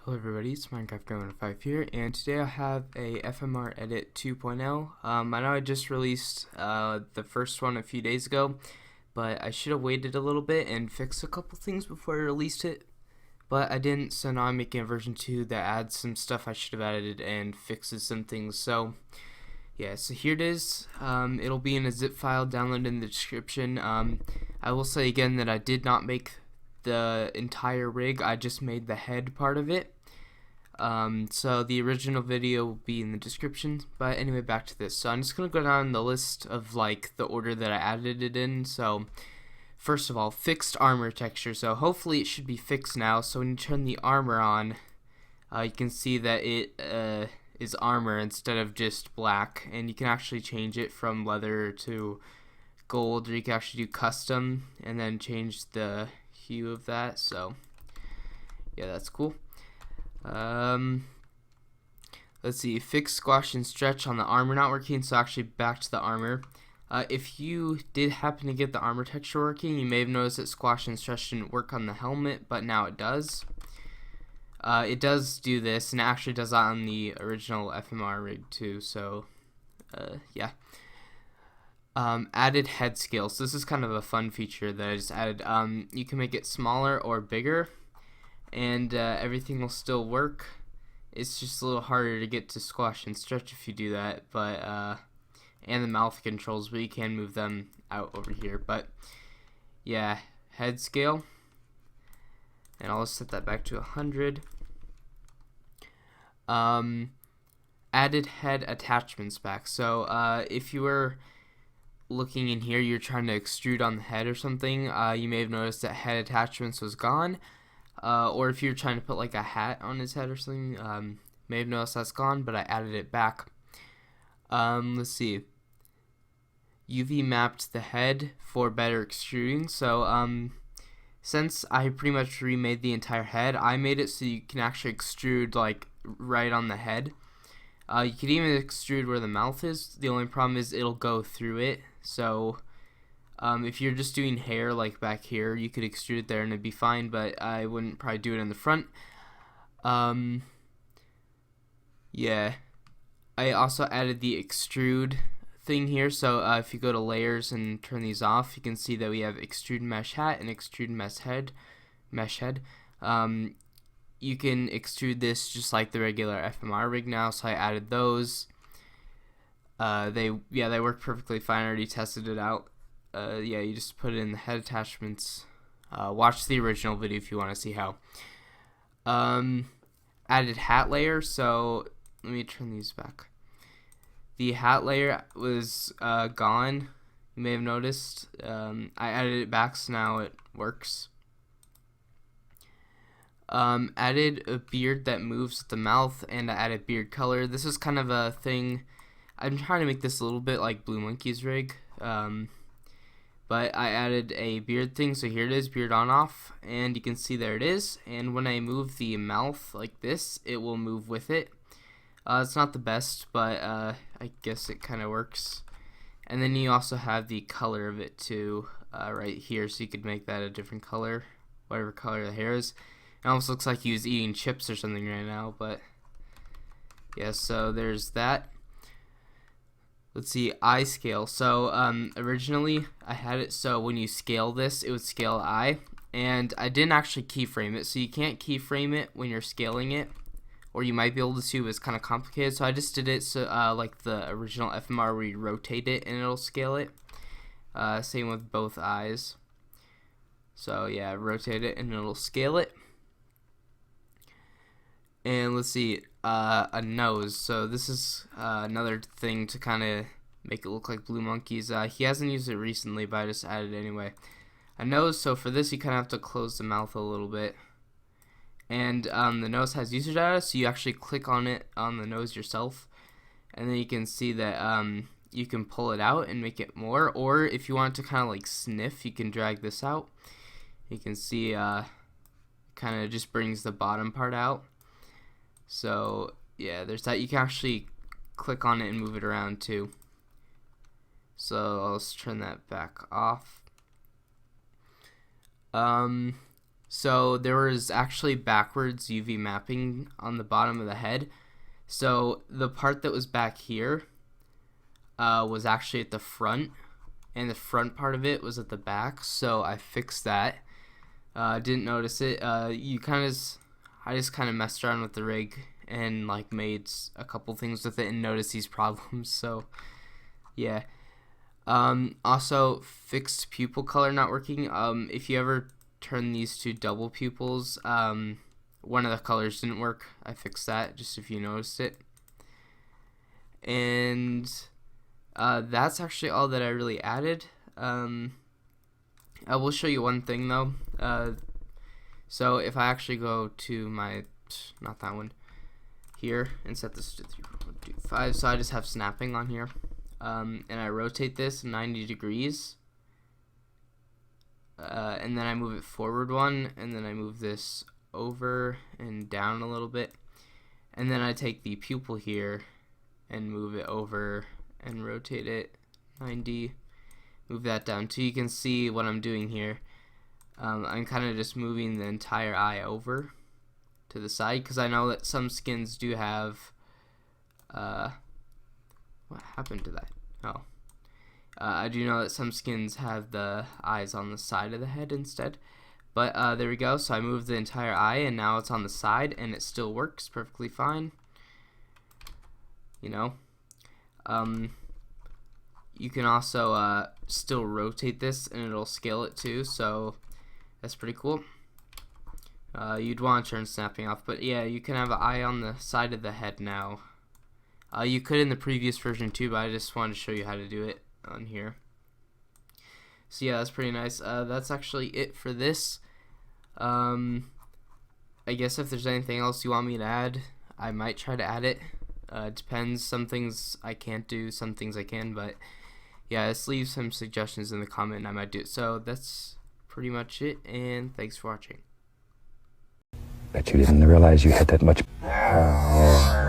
Hello everybody, it's Minecraft Going 5 here, and today I have a FMR Edit 2.0. I know I just released the first one a few days ago, but I should have waited a little bit and fixed a couple things before I released it, but I didn't, so now I'm making a version 2 that adds some stuff I should have added and fixes some things. So yeah, so here it is. It'll be in a zip file, downloaded in the description. I will say again that I did not make the entire rig, I just made the head part of it. So the original video will be in the description, but anyway, back to this. So I'm just going to go down the list of like the order that I added it in. So first of all, fixed armor texture. So hopefully it should be fixed now. So when you turn the armor on, you can see that it is armor instead of just black, and you can actually change it from leather to gold, or you can actually do custom and then change the hue of that. So yeah, that's cool. Let's see, fix squash and stretch on the armor not working. So actually back to the armor. If you did happen to get the armor texture working, you may have noticed that squash and stretch didn't work on the helmet, but now it does. It does do this, and it actually does that on the original FMR rig too. So yeah. Added head scale. So this is kind of a fun feature that I just added. You can make it smaller or bigger, and everything will still work. It's just a little harder to get to squash and stretch if you do that, but and the mouth controls, but you can move them out over here. But yeah, head scale, and I'll set that back to 100. Added head attachments back. So if you were looking in here, you're trying to extrude on the head or something, you may have noticed that head attachments was gone. Or if you're trying to put like a hat on his head or something, may have noticed that's gone, but I added it back. Let's see. UV mapped the head for better extruding. So since I pretty much remade the entire head, I made it so you can actually extrude like right on the head. You could even extrude where the mouth is. The only problem is it'll go through it. So if you're just doing hair like back here, you could extrude it there and it'd be fine, but I wouldn't probably do it in the front. Yeah, I also added the extrude thing here. So if you go to layers and turn these off, you can see that we have extrude mesh hat and extrude mesh head. You can extrude this just like the regular FMR rig now, so I added those. They work perfectly fine. I already tested it out. Yeah, you just put it in the head attachments. Watch the original video if you want to see how. Added hat layer. So let me turn these back. The hat layer was gone. You may have noticed. I added it back, so now it works. Added a beard that moves with the mouth, and I added beard color. This is kind of a thing. I'm trying to make this a little bit like Blue Monkey's rig. But I added a beard thing, so here it is, beard on off, and you can see there it is. And when I move the mouth like this, it will move with it. It's not the best, but I guess it kind of works. And then you also have the color of it too, right here, so you could make that a different color, whatever color the hair is. It almost looks like he was eating chips or something right now, but yeah, so there's that. Let's see, eye scale. So originally I had it so when you scale this, it would scale eye, and I didn't actually keyframe it, so you can't keyframe it when you're scaling it, or you might be able to, but it's kind of complicated. So I just did it so like the original FMR, where you rotate it and it'll scale it. Same with both eyes. So yeah, rotate it and it'll scale it. And let's see, a nose. So this is another thing to kind of make it look like Blue Monkey's. He hasn't used it recently, but I just added it anyway. A nose, so for this you kind of have to close the mouth a little bit. And the nose has user data, so you actually click on it on the nose yourself. And then you can see that you can pull it out and make it more. Or if you want to kind of like sniff, you can drag this out. You can see kind of just brings the bottom part out. So yeah, there's that. You can actually click on it and move it around too. So I'll just turn that back off. So there was actually backwards UV mapping on the bottom of the head. So the part that was back here was actually at the front, and the front part of it was at the back. So I fixed that. Didn't notice it. I just kind of messed around with the rig and like made a couple things with it and noticed these problems. So yeah. Also fixed pupil color not working. If you ever turn these to double pupils, one of the colors didn't work. I fixed that, just if you noticed it. And that's actually all that I really added. I will show you one thing though. So if I actually go to my, not that one, here, and set this to 3.25, so I just have snapping on here, and I rotate this 90 degrees, and then I move it forward one, and then I move this over and down a little bit, and then I take the pupil here and move it over and rotate it 90, move that down so you can see what I'm doing here. I'm kind of just moving the entire eye over to the side because I know that some skins do have what happened to that? Oh, I do know that some skins have the eyes on the side of the head instead, but there we go. So I moved the entire eye and now it's on the side and it still works perfectly fine, you know. You can also still rotate this and it'll scale it too, so that's pretty cool. You'd want to turn snapping off, but yeah, you can have an eye on the side of the head now. You could in the previous version too, but I just wanted to show you how to do it on here. So yeah, that's pretty nice. That's actually it for this. I guess if there's anything else you want me to add, I might try to add it. It depends. Some things I can't do, some things I can, but yeah, just leave some suggestions in the comment and I might do it. So that's pretty much it, and thanks for watching. Bet you didn't realize you had that much power.